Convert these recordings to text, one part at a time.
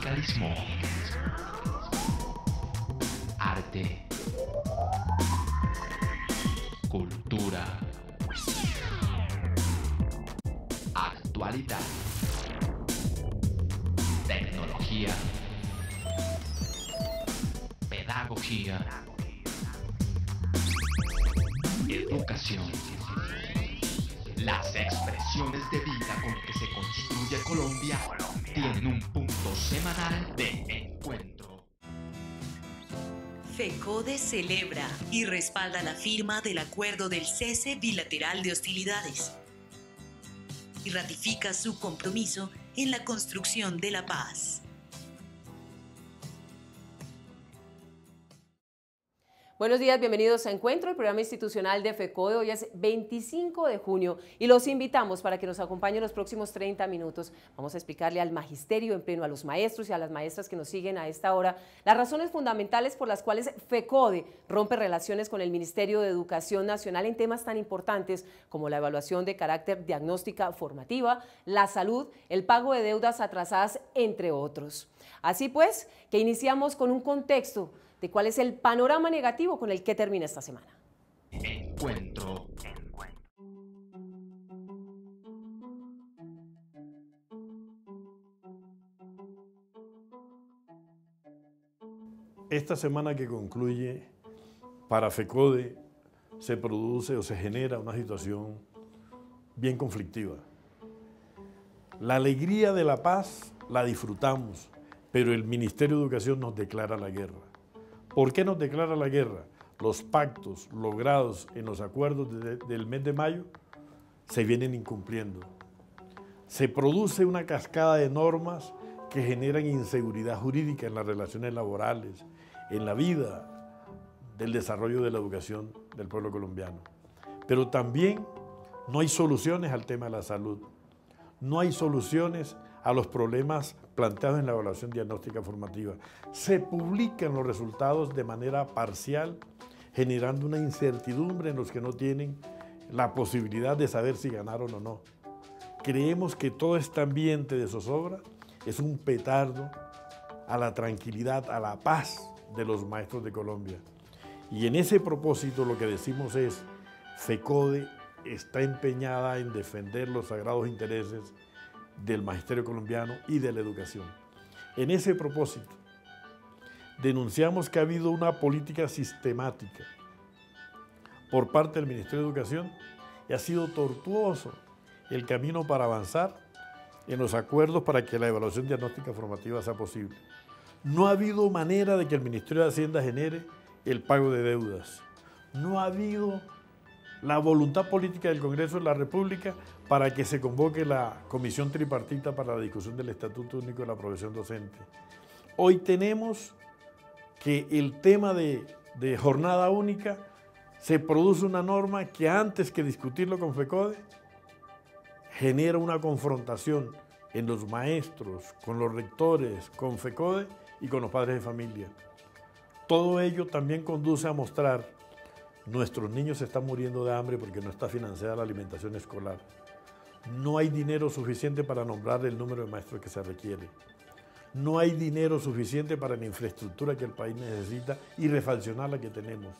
Sindicalismo, arte, cultura, actualidad, tecnología, pedagogía, educación. Las expresiones de vida con que se construye Colombia tienen un punto semanal de encuentro. FECODE celebra y respalda la firma del acuerdo del cese bilateral de hostilidades y ratifica su compromiso en la construcción de la paz. Buenos días, bienvenidos a Encuentro, el programa institucional de FECODE. Hoy es 25 de junio y los invitamos para que nos acompañen los próximos 30 minutos. Vamos a explicarle al magisterio en pleno, a los maestros y a las maestras que nos siguen a esta hora, las razones fundamentales por las cuales FECODE rompe relaciones con el Ministerio de Educación Nacional en temas tan importantes como la evaluación de carácter diagnóstica formativa, la salud, el pago de deudas atrasadas, entre otros. Así pues, que iniciamos con un contexto de cuál es el panorama negativo con el que termina esta semana. Encuentro. Esta semana que concluye, para FECODE se produce o se genera una situación bien conflictiva. La alegría de la paz la disfrutamos, pero el Ministerio de Educación nos declara la guerra. ¿Por qué nos declara la guerra? Los pactos logrados en los acuerdos del mes de mayo se vienen incumpliendo. Se produce una cascada de normas que generan inseguridad jurídica en las relaciones laborales, en la vida del desarrollo de la educación del pueblo colombiano. Pero también no hay soluciones al tema de la salud. No hay soluciones a los problemas planteados en la evaluación diagnóstica formativa. Se publican los resultados de manera parcial, generando una incertidumbre en los que no tienen la posibilidad de saber si ganaron o no. Creemos que todo este ambiente de zozobra es un petardo a la tranquilidad, a la paz de los maestros de Colombia. Y en ese propósito lo que decimos es, FECODE está empeñada en defender los sagrados intereses del magisterio colombiano y de la educación. En ese propósito, denunciamos que ha habido una política sistemática por parte del Ministerio de Educación y ha sido tortuoso el camino para avanzar en los acuerdos para que la evaluación diagnóstica formativa sea posible. No ha habido manera de que el Ministerio de Hacienda genere el pago de deudas. No ha habido la voluntad política del Congreso de la República para que se convoque la comisión tripartita para la discusión del Estatuto Único de la Profesión Docente. Hoy tenemos que el tema de jornada única, se produce una norma que antes que discutirlo con FECODE, genera una confrontación en los maestros, con los rectores, con FECODE y con los padres de familia. Todo ello también conduce a mostrar nuestros niños se están muriendo de hambre porque no está financiada la alimentación escolar. No hay dinero suficiente para nombrar el número de maestros que se requiere. No hay dinero suficiente para la infraestructura que el país necesita y refaccionar la que tenemos.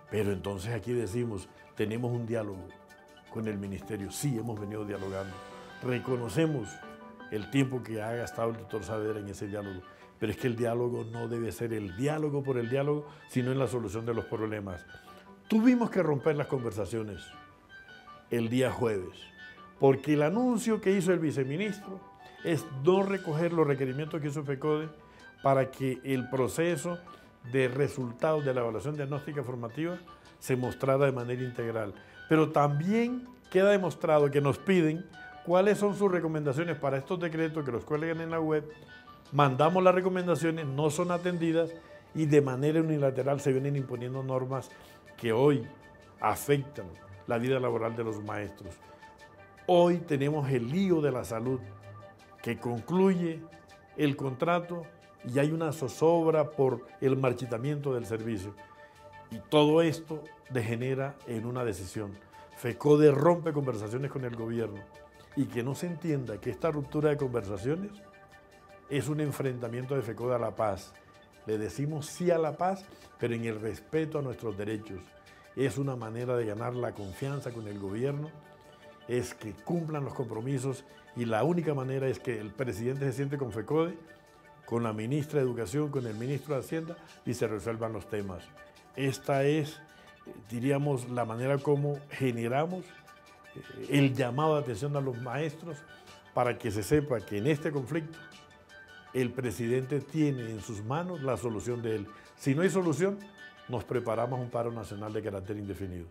Pero entonces aquí decimos, tenemos un diálogo con el ministerio. Sí, hemos venido dialogando. Reconocemos el tiempo que ha gastado el doctor Saavedra en ese diálogo. Pero es que el diálogo no debe ser el diálogo por el diálogo, sino en la solución de los problemas. Tuvimos que romper las conversaciones el día jueves, porque el anuncio que hizo el viceministro es no recoger los requerimientos que hizo FECODE para que el proceso de resultados de la evaluación diagnóstica formativa se mostrara de manera integral. Pero también queda demostrado que nos piden cuáles son sus recomendaciones para estos decretos que los cuelgan en la web. Mandamos las recomendaciones, no son atendidas y de manera unilateral se vienen imponiendo normas que hoy afectan la vida laboral de los maestros. Hoy tenemos el lío de la salud, que concluye el contrato y hay una zozobra por el marchitamiento del servicio. Y todo esto degenera en una decisión. FECODE rompe conversaciones con el gobierno y que no se entienda que esta ruptura de conversaciones es un enfrentamiento de FECODE a la paz. Le decimos sí a la paz, pero en el respeto a nuestros derechos. Es una manera de ganar la confianza con el gobierno, es que cumplan los compromisos y la única manera es que el presidente se siente con FECODE, con la ministra de Educación, con el ministro de Hacienda y se resuelvan los temas. Esta es, diríamos, la manera como generamos el llamado de atención a los maestros para que se sepa que en este conflicto el presidente tiene en sus manos la solución de él. Si no hay solución, nos preparamos un paro nacional de carácter indefinido.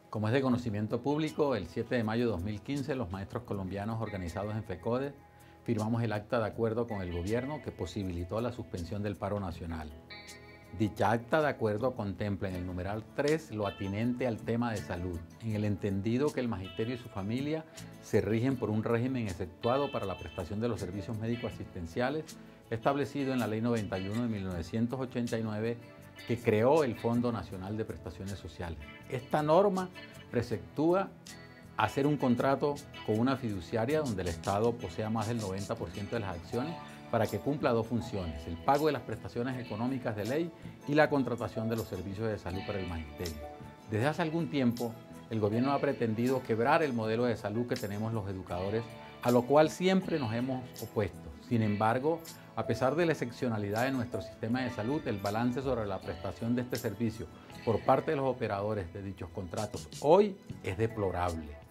Como es de conocimiento público, el 7 de mayo de 2015 los maestros colombianos organizados en FECODE firmamos el acta de acuerdo con el gobierno que posibilitó la suspensión del paro nacional. Dicha acta de acuerdo contempla en el numeral 3 lo atinente al tema de salud, en el entendido que el magisterio y su familia se rigen por un régimen exceptuado para la prestación de los servicios médicos asistenciales establecido en la Ley 91 de 1989 que creó el Fondo Nacional de Prestaciones Sociales. Esta norma preceptúa hacer un contrato con una fiduciaria donde el Estado posea más del 90% de las acciones para que cumpla dos funciones, el pago de las prestaciones económicas de ley y la contratación de los servicios de salud para el magisterio. Desde hace algún tiempo, el gobierno ha pretendido quebrar el modelo de salud que tenemos los educadores, a lo cual siempre nos hemos opuesto. Sin embargo, a pesar de la excepcionalidad de nuestro sistema de salud, el balance sobre la prestación de este servicio por parte de los operadores de dichos contratos hoy es deplorable.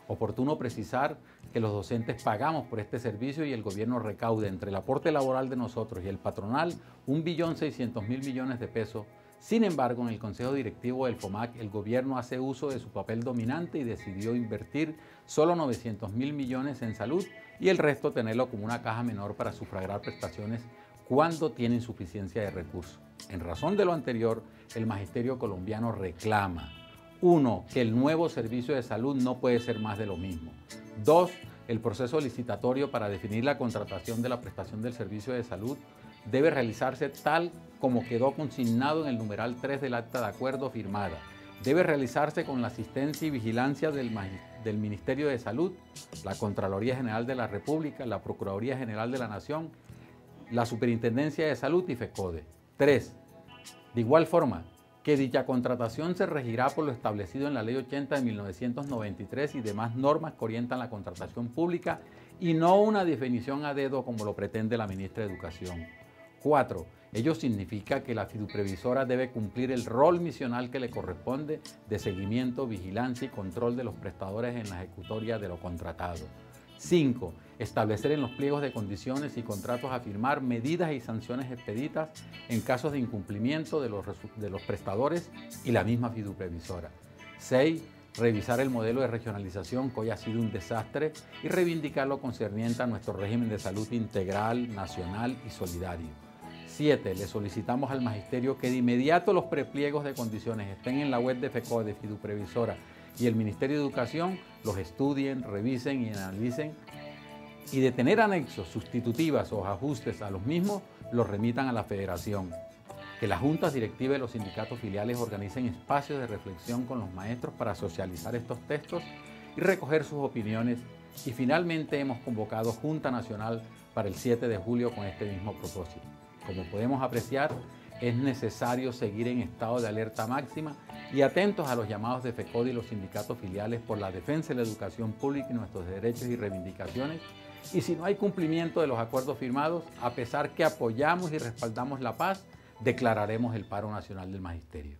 Oportuno precisar que los docentes pagamos por este servicio y el gobierno recaude entre el aporte laboral de nosotros y el patronal 1.600.000 millones de pesos. Sin embargo, en el Consejo Directivo del FOMAC, el gobierno hace uso de su papel dominante y decidió invertir solo 900.000 millones en salud y el resto tenerlo como una caja menor para sufragar prestaciones cuando tiene insuficiencia de recursos. En razón de lo anterior, el magisterio colombiano reclama: 1. Que el nuevo servicio de salud no puede ser más de lo mismo. 2. El proceso licitatorio para definir la contratación de la prestación del servicio de salud debe realizarse tal como quedó consignado en el numeral 3 del acta de acuerdo firmada. Debe realizarse con la asistencia y vigilancia del Ministerio de Salud, la Contraloría General de la República, la Procuraduría General de la Nación, la Superintendencia de Salud y FECODE. 3. De igual forma, que dicha contratación se regirá por lo establecido en la Ley 80 de 1993 y demás normas que orientan la contratación pública y no una definición a dedo como lo pretende la ministra de Educación. 4. Ello significa que la fiduprevisora debe cumplir el rol misional que le corresponde de seguimiento, vigilancia y control de los prestadores en la ejecutoria de lo contratado. 5. Establecer en los pliegos de condiciones y contratos a firmar medidas y sanciones expeditas en casos de incumplimiento de los prestadores y la misma fiduprevisora. 6. Revisar el modelo de regionalización que hoy ha sido un desastre y reivindicar lo concerniente a nuestro régimen de salud integral, nacional y solidario. 7. Le solicitamos al magisterio que de inmediato los prepliegos de condiciones estén en la web de FECODE, fiduprevisora y el Ministerio de Educación, los estudien, revisen y analicen y de tener anexos, sustitutivas o ajustes a los mismos, los remitan a la Federación. Que las juntas directivas de los sindicatos filiales organicen espacios de reflexión con los maestros para socializar estos textos y recoger sus opiniones. Y finalmente hemos convocado Junta Nacional para el 7 de julio con este mismo propósito. Como podemos apreciar, es necesario seguir en estado de alerta máxima y atentos a los llamados de FECODE y los sindicatos filiales por la defensa de la educación pública y nuestros derechos y reivindicaciones. Y si no hay cumplimiento de los acuerdos firmados, a pesar que apoyamos y respaldamos la paz, declararemos el paro nacional del magisterio.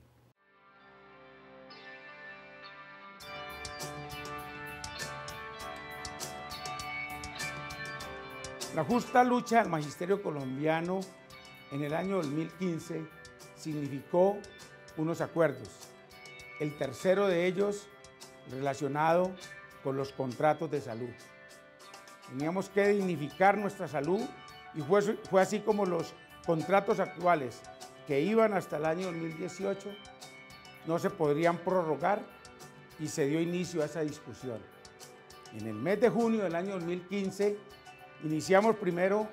La justa lucha del magisterio colombiano en el año 2015 significó unos acuerdos. El tercero de ellos relacionado con los contratos de salud. Teníamos que dignificar nuestra salud y fue así como los contratos actuales que iban hasta el año 2018 no se podrían prorrogar y se dio inicio a esa discusión. En el mes de junio del año 2015 iniciamos primero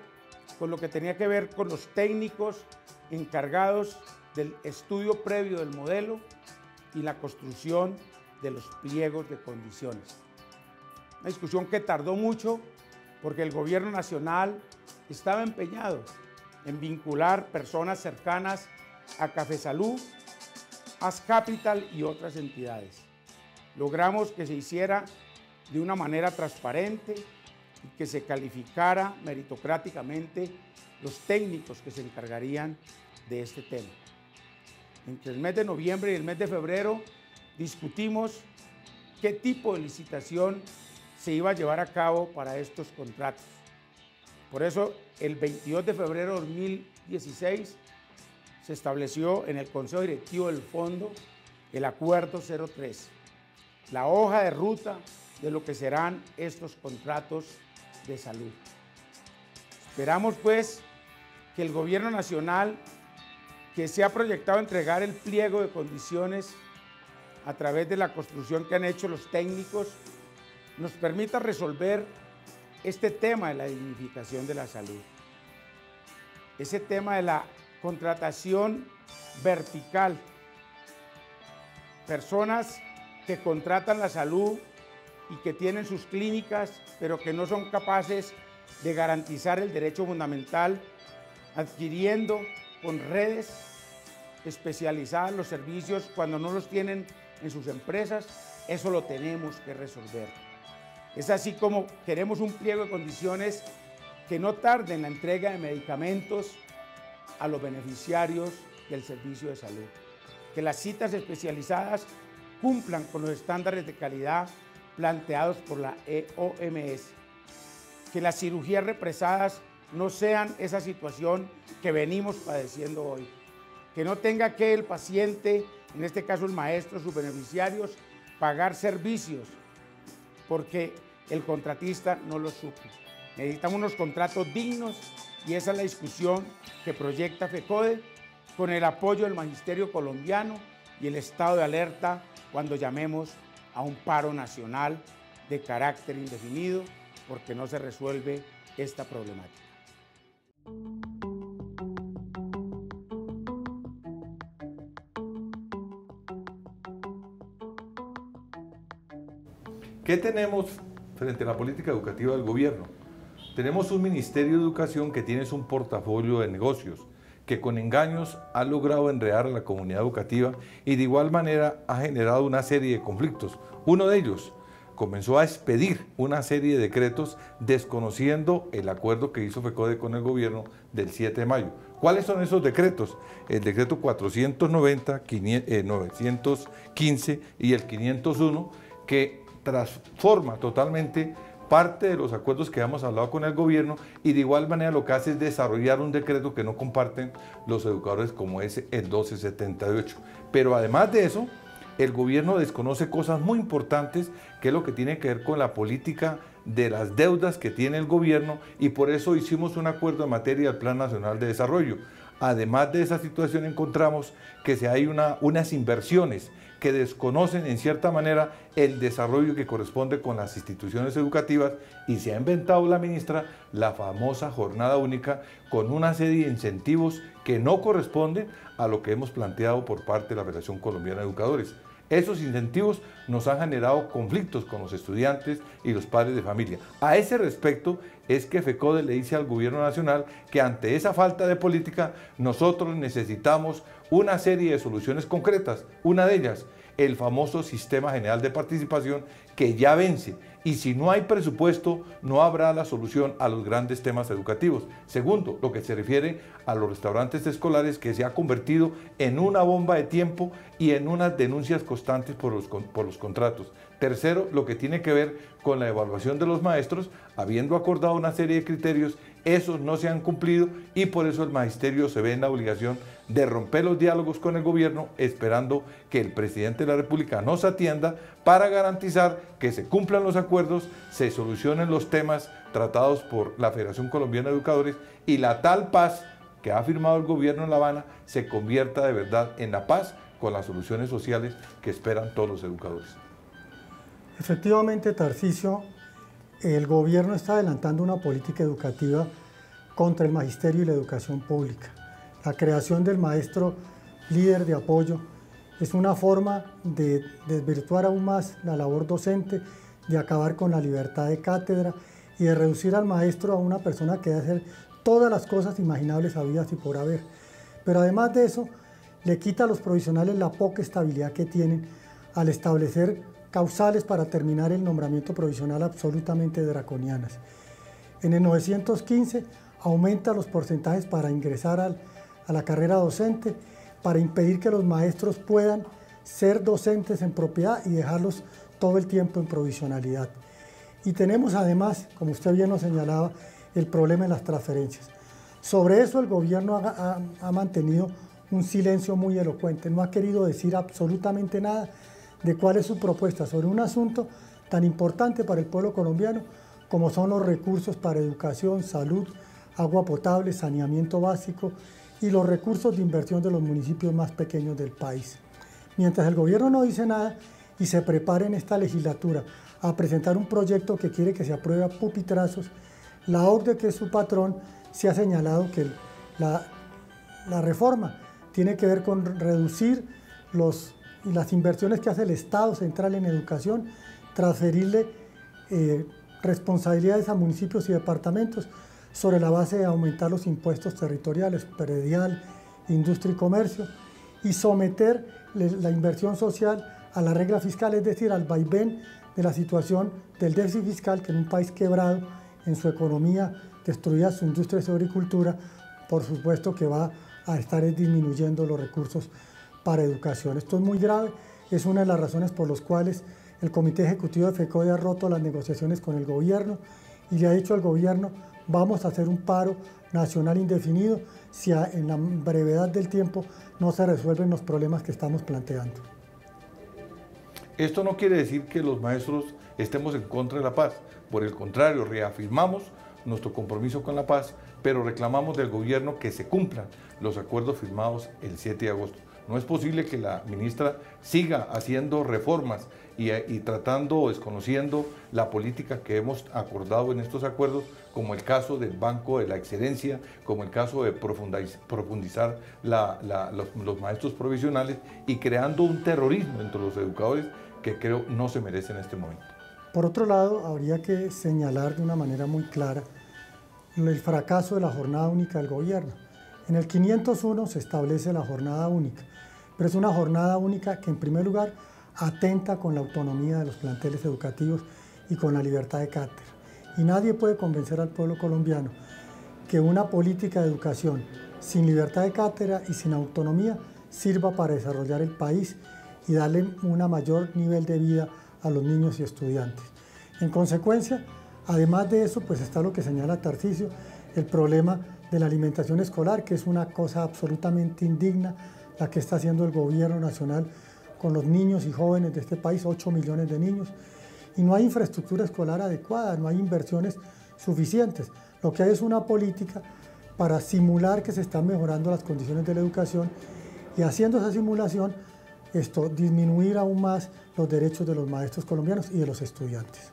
con lo que tenía que ver con los técnicos encargados del estudio previo del modelo y la construcción de los pliegos de condiciones. Una discusión que tardó mucho porque el gobierno nacional estaba empeñado en vincular personas cercanas a Cafesalud, As Capital y otras entidades. Logramos que se hiciera de una manera transparente y que se calificara meritocráticamente los técnicos que se encargarían de este tema. Entre el mes de noviembre y el mes de febrero discutimos qué tipo de licitación se iba a llevar a cabo para estos contratos. Por eso, el 22 de febrero de 2016 se estableció en el Consejo Directivo del Fondo el Acuerdo 03, la hoja de ruta de lo que serán estos contratos de salud. Esperamos, pues, que el Gobierno Nacional, que se ha proyectado entregar el pliego de condiciones a través de la construcción que han hecho los técnicos, nos permita resolver este tema de la dignificación de la salud. Ese tema de la contratación vertical. Personas que contratan la salud y que tienen sus clínicas, pero que no son capaces de garantizar el derecho fundamental, adquiriendo con redes especializadas los servicios cuando no los tienen en sus empresas. Eso lo tenemos que resolver. Es así como queremos un pliego de condiciones que no tarde en la entrega de medicamentos a los beneficiarios del servicio de salud, que las citas especializadas cumplan con los estándares de calidad planteados por la OMS, que las cirugías represadas no sean esa situación que venimos padeciendo hoy, que no tenga que el paciente, en este caso el maestro, sus beneficiarios, pagar servicios porque el contratista no lo suple. Necesitamos unos contratos dignos y esa es la discusión que proyecta FECODE con el apoyo del Magisterio colombiano y el estado de alerta cuando llamemos a un paro nacional de carácter indefinido porque no se resuelve esta problemática. ¿Qué tenemos frente a la política educativa del gobierno? Tenemos un Ministerio de Educación que tiene un portafolio de negocios, que con engaños ha logrado enredar a la comunidad educativa y de igual manera ha generado una serie de conflictos. Uno de ellos comenzó a expedir una serie de decretos desconociendo el acuerdo que hizo FECODE con el gobierno del 7 de mayo. ¿Cuáles son esos decretos? El decreto 490, 915 y el 501, que transforma totalmente parte de los acuerdos que hemos hablado con el gobierno y de igual manera lo que hace es desarrollar un decreto que no comparten los educadores como es el 1278. Pero además de eso, el gobierno desconoce cosas muy importantes que es lo que tiene que ver con la política de las deudas que tiene el gobierno y por eso hicimos un acuerdo en materia del Plan Nacional de Desarrollo. Además de esa situación encontramos que hay unas inversiones que desconocen en cierta manera el desarrollo que corresponde con las instituciones educativas y se ha inventado la ministra la famosa jornada única con una serie de incentivos que no corresponden a lo que hemos planteado por parte de la Federación Colombiana de Educadores. Esos incentivos nos han generado conflictos con los estudiantes y los padres de familia. A ese respecto es que FECODE le dice al gobierno nacional que ante esa falta de política nosotros necesitamos una serie de soluciones concretas. Una de ellas, el famoso Sistema General de Participación que ya vence y si no hay presupuesto no habrá la solución a los grandes temas educativos. Segundo, lo que se refiere a los restaurantes escolares que se ha convertido en una bomba de tiempo y en unas denuncias constantes por los contratos. Tercero, lo que tiene que ver con la evaluación de los maestros, habiendo acordado una serie de criterios, esos no se han cumplido y por eso el magisterio se ve en la obligación de romper los diálogos con el gobierno, esperando que el presidente de la República nos atienda para garantizar que se cumplan los acuerdos, se solucionen los temas tratados por la Federación Colombiana de Educadores y la tal paz que ha firmado el gobierno en La Habana se convierta de verdad en la paz con las soluciones sociales que esperan todos los educadores. Efectivamente, Tarcisio, el gobierno está adelantando una política educativa contra el magisterio y la educación pública. La creación del maestro líder de apoyo. Es una forma de desvirtuar aún más la labor docente, de acabar con la libertad de cátedra y de reducir al maestro a una persona que debe hacer todas las cosas imaginables habidas y por haber. Pero además de eso, le quita a los provisionales la poca estabilidad que tienen al establecer causales para terminar el nombramiento provisional absolutamente draconianas. En el 915 aumenta los porcentajes para ingresar a la carrera docente, para impedir que los maestros puedan ser docentes en propiedad y dejarlos todo el tiempo en provisionalidad. Y tenemos además, como usted bien nos señalaba, el problema de las transferencias. Sobre eso el gobierno ha mantenido un silencio muy elocuente, no ha querido decir absolutamente nada de cuál es su propuesta sobre un asunto tan importante para el pueblo colombiano como son los recursos para educación, salud, agua potable, saneamiento básico y los recursos de inversión de los municipios más pequeños del país. Mientras el gobierno no dice nada y se prepara en esta legislatura a presentar un proyecto que quiere que se apruebe a pupitrazos, la OCDE, que es su patrón, se ha señalado que la reforma tiene que ver con reducir las inversiones que hace el Estado central en educación, transferirle responsabilidades a municipios y departamentos sobre la base de aumentar los impuestos territoriales, predial, industria y comercio, y someter la inversión social a la regla fiscal, es decir, al vaivén de la situación del déficit fiscal, que en un país quebrado, en su economía, destruida su industria y su agricultura, por supuesto que va a estar disminuyendo los recursos para educación. Esto es muy grave, es una de las razones por las cuales el Comité Ejecutivo de FECODE ha roto las negociaciones con el gobierno y le ha dicho al gobierno: vamos a hacer un paro nacional indefinido si en la brevedad del tiempo no se resuelven los problemas que estamos planteando. Esto no quiere decir que los maestros estemos en contra de la paz. Por el contrario, reafirmamos nuestro compromiso con la paz, pero reclamamos del gobierno que se cumplan los acuerdos firmados el 7 de agosto. No es posible que la ministra siga haciendo reformas y tratando o desconociendo la política que hemos acordado en estos acuerdos, como el caso del Banco de la Excelencia, como el caso de profundizar los maestros provisionales y creando un terrorismo entre los educadores que creo no se merece en este momento. Por otro lado, habría que señalar de una manera muy clara el fracaso de la jornada única del gobierno. En el 501 se establece la jornada única, pero es una jornada única que en primer lugar atenta con la autonomía de los planteles educativos y con la libertad de cátedra. Y nadie puede convencer al pueblo colombiano que una política de educación sin libertad de cátedra y sin autonomía sirva para desarrollar el país y darle un mayor nivel de vida a los niños y estudiantes. En consecuencia, además de eso, pues está lo que señala Tarcisio, el problema de la alimentación escolar, que es una cosa absolutamente indigna la que está haciendo el gobierno nacional con los niños y jóvenes de este país, 8 millones de niños, y no hay infraestructura escolar adecuada, no hay inversiones suficientes. Lo que hay es una política para simular que se están mejorando las condiciones de la educación y haciendo esa simulación, disminuir aún más los derechos de los maestros colombianos y de los estudiantes.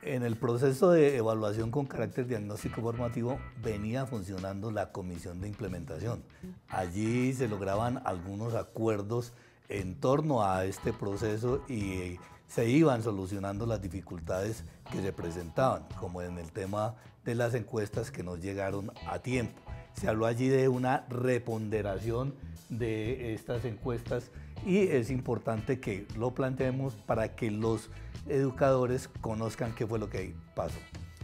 En el proceso de evaluación con carácter diagnóstico formativo venía funcionando la comisión de implementación. Allí se lograban algunos acuerdos en torno a este proceso y se iban solucionando las dificultades que se presentaban, como en el tema de las encuestas que no llegaron a tiempo. Se habló allí de una reponderación de estas encuestas y es importante que lo planteemos para que los educadores conozcan qué fue lo que pasó.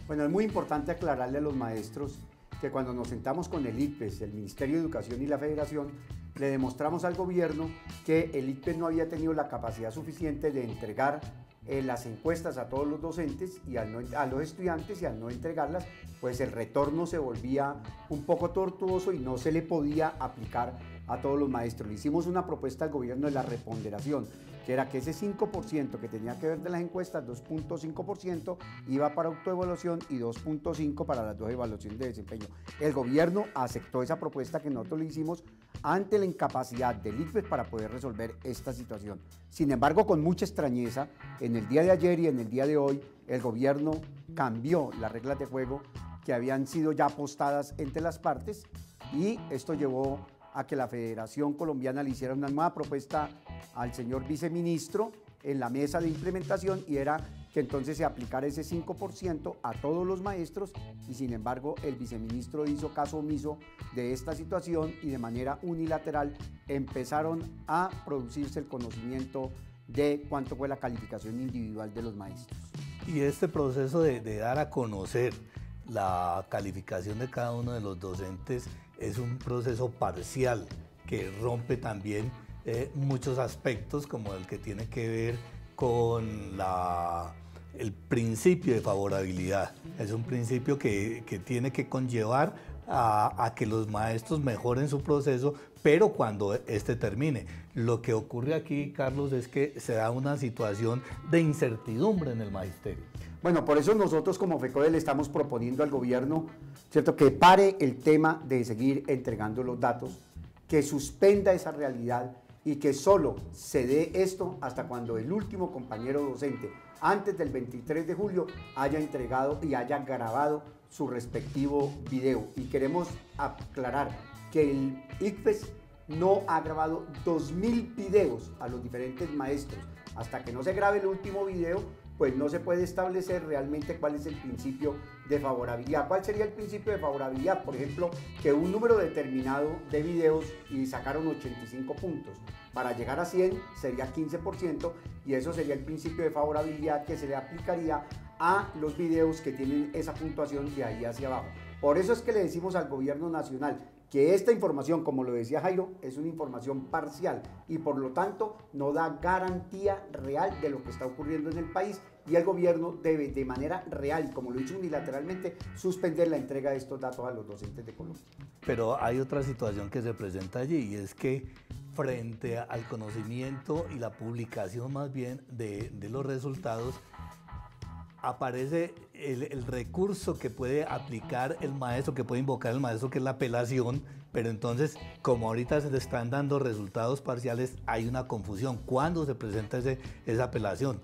Bueno, es muy importante aclararle a los maestros que cuando nos sentamos con el ICPES, el Ministerio de Educación y la Federación, le demostramos al gobierno que el ICPES no había tenido la capacidad suficiente de entregar las encuestas a todos los docentes y a los estudiantes, y al no entregarlas, pues el retorno se volvía un poco tortuoso y no se le podía aplicar a todos los maestros. Le hicimos una propuesta al gobierno de la reponderación, que era que ese 5% que tenía que ver de las encuestas, 2.5% iba para autoevaluación y 2.5% para las dos evaluaciones de desempeño. El gobierno aceptó esa propuesta que nosotros le hicimos ante la incapacidad del ICFES para poder resolver esta situación. Sin embargo, con mucha extrañeza, en el día de ayer y en el día de hoy, el gobierno cambió las reglas de juego que habían sido ya apostadas entre las partes y esto llevó a que la Federación Colombiana le hiciera una nueva propuesta al señor viceministro en la mesa de implementación y era que entonces se aplicara ese 5% a todos los maestros y sin embargo el viceministro hizo caso omiso de esta situación y de manera unilateral empezaron a producirse el conocimiento de cuánto fue la calificación individual de los maestros. Y este proceso de dar a conocer la calificación de cada uno de los docentes es un proceso parcial que rompe también muchos aspectos como el que tiene que ver con el principio de favorabilidad. Es un principio que tiene que conllevar a que los maestros mejoren su proceso, pero cuando este termine. Lo que ocurre aquí, Carlos, es que se da una situación de incertidumbre en el magisterio. Bueno, por eso nosotros como FECODE le estamos proponiendo al gobierno, ¿cierto?, que pare el tema de seguir entregando los datos, que suspenda esa realidad y que solo se dé esto hasta cuando el último compañero docente, antes del 23 de julio, haya entregado y haya grabado su respectivo video. Y queremos aclarar que el ICFES no ha grabado 2.000 videos a los diferentes maestros. Hasta que no se grabe el último video, pues no se puede establecer realmente cuál es el principio de favorabilidad. ¿Cuál sería el principio de favorabilidad? Por ejemplo, que un número determinado de videos y sacaron 85 puntos. Para llegar a 100 sería 15% y eso sería el principio de favorabilidad que se le aplicaría a los videos que tienen esa puntuación de ahí hacia abajo. Por eso es que le decimos al gobierno nacional que esta información, como lo decía Jairo, es una información parcial y por lo tanto no da garantía real de lo que está ocurriendo en el país y el gobierno debe de manera real, como lo hizo unilateralmente, suspender la entrega de estos datos a los docentes de Colombia. Pero hay otra situación que se presenta allí y es que frente al conocimiento y la publicación más bien de los resultados, aparece el recurso que puede aplicar el maestro, que puede invocar el maestro, que es la apelación, pero entonces, como ahorita se le están dando resultados parciales, hay una confusión. ¿Cuándo se presenta esa apelación?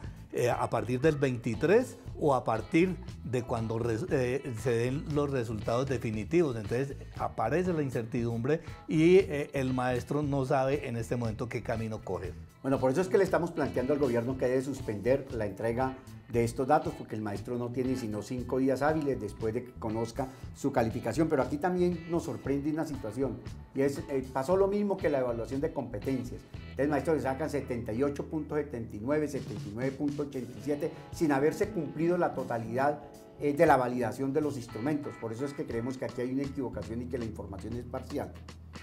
¿A partir del 23 o a partir de cuando se den los resultados definitivos? Entonces aparece la incertidumbre y el maestro no sabe en este momento qué camino coger. Bueno, por eso es que le estamos planteando al gobierno que debe suspender la entrega de estos datos, porque el maestro no tiene sino 5 días hábiles después de que conozca su calificación. Pero aquí también nos sorprende una situación, y es, pasó lo mismo que la evaluación de competencias. Entonces, maestros le sacan 78.79, 79.87, sin haberse cumplido la totalidad de la validación de los instrumentos. Por eso es que creemos que aquí hay una equivocación y que la información es parcial.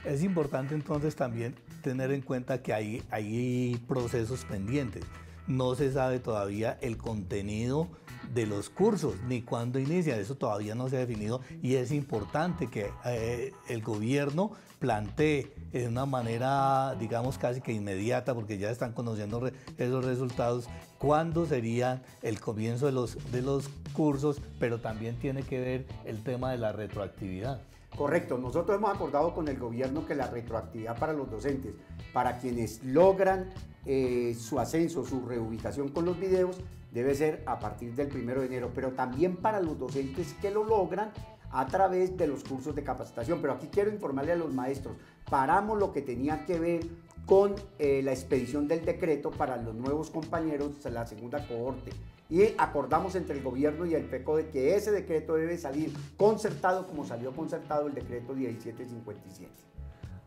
Es importante entonces también tener en cuenta que hay procesos pendientes. No se sabe todavía el contenido de los cursos, ni cuándo inicia, eso todavía no se ha definido y es importante que el gobierno plantee de una manera, digamos, casi que inmediata, porque ya están conociendo esos resultados, cuándo sería el comienzo de los cursos, pero también tiene que ver el tema de la retroactividad. Correcto, nosotros hemos acordado con el gobierno que la retroactividad para los docentes, para quienes logran su ascenso, su reubicación con los videos, debe ser a partir del 1 de enero, pero también para los docentes que lo logran a través de los cursos de capacitación. Pero aquí quiero informarle a los maestros, paramos lo que tenía que ver con la expedición del decreto para los nuevos compañeros de la segunda cohorte. Y acordamos entre el gobierno y el FECODE que ese decreto debe salir concertado como salió concertado el decreto 1757.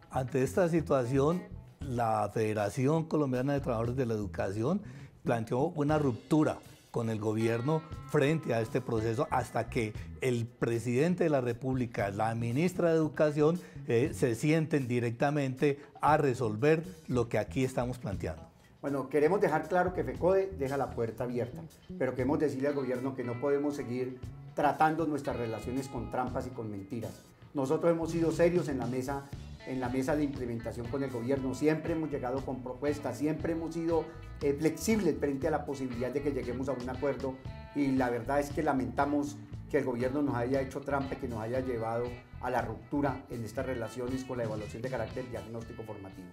Ante esta situación, la Federación Colombiana de Trabajadores de la Educación planteó una ruptura con el gobierno frente a este proceso hasta que el presidente de la República, la ministra de Educación, se sienten directamente a resolver lo que aquí estamos planteando. Bueno, queremos dejar claro que FECODE deja la puerta abierta, pero queremos decirle al gobierno que no podemos seguir tratando nuestras relaciones con trampas y con mentiras. Nosotros hemos sido serios en la mesa en la mesa de implementación con el gobierno, siempre hemos llegado con propuestas, siempre hemos sido flexibles frente a la posibilidad de que lleguemos a un acuerdo, y la verdad es que lamentamos que el gobierno nos haya hecho trampa, que nos haya llevado a la ruptura en estas relaciones con la evaluación de carácter diagnóstico formativo.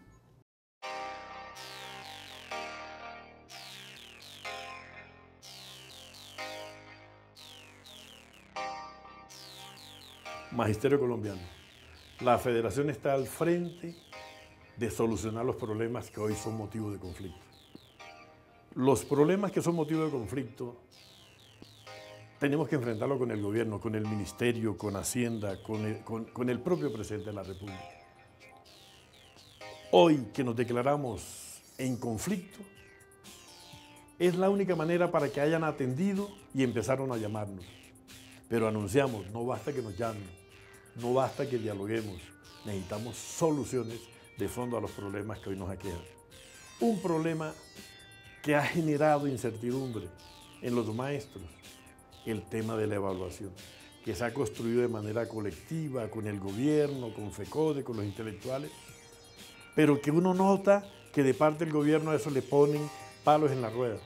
Magisterio colombiano. La federación está al frente de solucionar los problemas que hoy son motivo de conflicto. Los problemas que son motivo de conflicto tenemos que enfrentarlo con el gobierno, con el ministerio, con Hacienda, con el propio presidente de la República. Hoy que nos declaramos en conflicto, es la única manera para que hayan atendido y empezaron a llamarnos. Pero anunciamos, no basta que nos llamen, no basta que dialoguemos, necesitamos soluciones de fondo a los problemas que hoy nos aquejan. Un problema que ha generado incertidumbre en los maestros, el tema de la evaluación, que se ha construido de manera colectiva, con el gobierno, con FECODE, con los intelectuales, pero que uno nota que de parte del gobierno a eso le ponen palos en la rueda.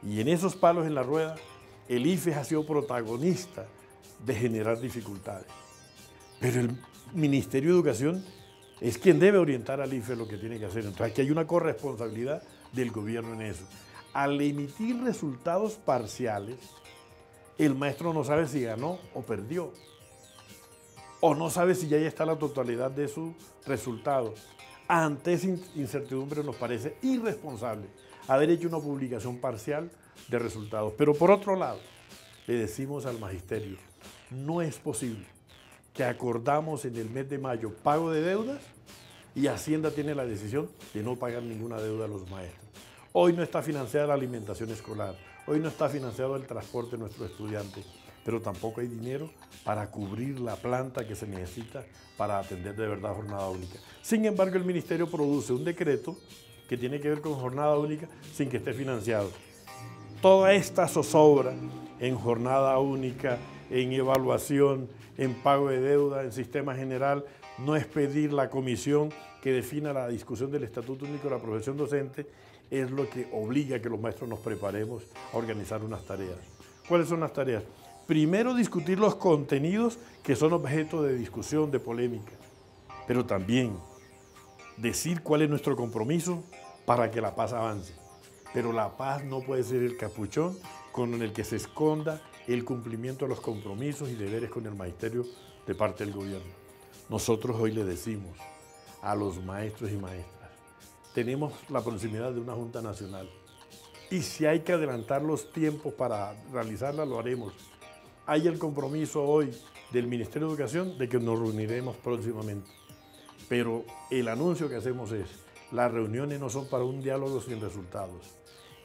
Y en esos palos en la rueda, el IFES ha sido protagonista de generar dificultades. Pero el Ministerio de Educación es quien debe orientar al IFES lo que tiene que hacer. Entonces aquí hay una corresponsabilidad del gobierno en eso. Al emitir resultados parciales, el maestro no sabe si ganó o perdió. O no sabe si ya está la totalidad de sus resultados. Ante esa incertidumbre nos parece irresponsable haber hecho una publicación parcial de resultados. Pero por otro lado, le decimos al magisterio, no es posible que acordamos en el mes de mayo pago de deudas y Hacienda tiene la decisión de no pagar ninguna deuda a los maestros. Hoy no está financiada la alimentación escolar, hoy no está financiado el transporte de nuestros estudiantes, pero tampoco hay dinero para cubrir la planta que se necesita para atender de verdad jornada única. Sin embargo, el ministerio produce un decreto que tiene que ver con jornada única sin que esté financiado. Toda esta zozobra en jornada única, en evaluación, en pago de deuda, en sistema general, no es pedir la comisión que defina la discusión del Estatuto Único de la Profesión Docente, es lo que obliga a que los maestros nos preparemos a organizar unas tareas. ¿Cuáles son las tareas? Primero, discutir los contenidos que son objeto de discusión, de polémica, pero también decir cuál es nuestro compromiso para que la paz avance. Pero la paz no puede ser el capuchón con el que se esconda el cumplimiento de los compromisos y deberes con el magisterio de parte del gobierno. Nosotros hoy le decimos a los maestros y maestras, tenemos la proximidad de una Junta Nacional y si hay que adelantar los tiempos para realizarla, lo haremos. Hay el compromiso hoy del Ministerio de Educación de que nos reuniremos próximamente. Pero el anuncio que hacemos es, las reuniones no son para un diálogo sin resultados.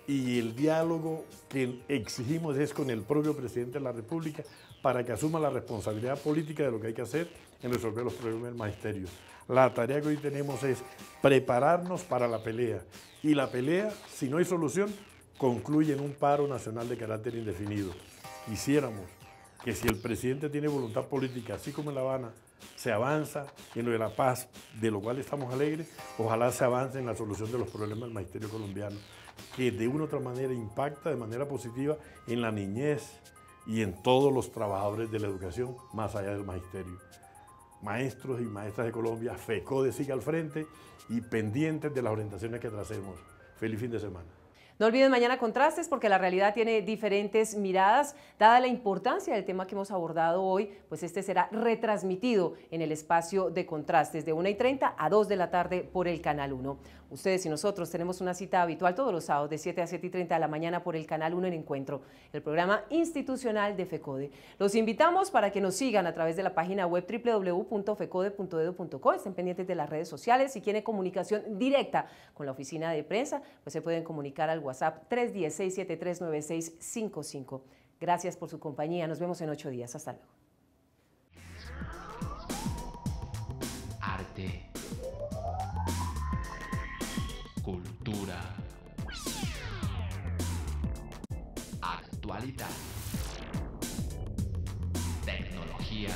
Y el diálogo que exigimos es con el propio presidente de la República para que asuma la responsabilidad política de lo que hay que hacer en resolver los problemas del magisterio. La tarea que hoy tenemos es prepararnos para la pelea. Y la pelea, si no hay solución, concluye en un paro nacional de carácter indefinido. Quisiéramos que si el presidente tiene voluntad política, así como en La Habana, se avanza en lo de la paz, de lo cual estamos alegres, ojalá se avance en la solución de los problemas del magisterio colombiano, que de una u otra manera impacta de manera positiva en la niñez y en todos los trabajadores de la educación, más allá del magisterio. Maestros y maestras de Colombia, FECODE sigue al frente y pendientes de las orientaciones que tracemos. Feliz fin de semana. No olviden mañana Contrastes porque la realidad tiene diferentes miradas. Dada la importancia del tema que hemos abordado hoy, pues este será retransmitido en el espacio de Contrastes de 1:30 a 2 de la tarde por el Canal 1. Ustedes y nosotros tenemos una cita habitual todos los sábados de 7 a 7:30 de la mañana por el Canal 1 en Encuentro, el programa institucional de FECODE. Los invitamos para que nos sigan a través de la página web www.fecode.edu.co. Estén pendientes de las redes sociales. Si quieren comunicación directa con la oficina de prensa, pues se pueden comunicar al WhatsApp 310-673-9655. Gracias por su compañía. Nos vemos en 8 días. Hasta luego. Arte, cultura, actualidad, tecnología,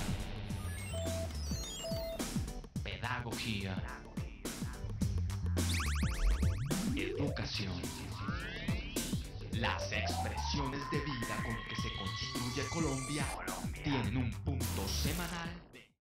pedagogía. Pedagogía. Educación. Las expresiones de vida con que se construye Colombia tienen un punto semanal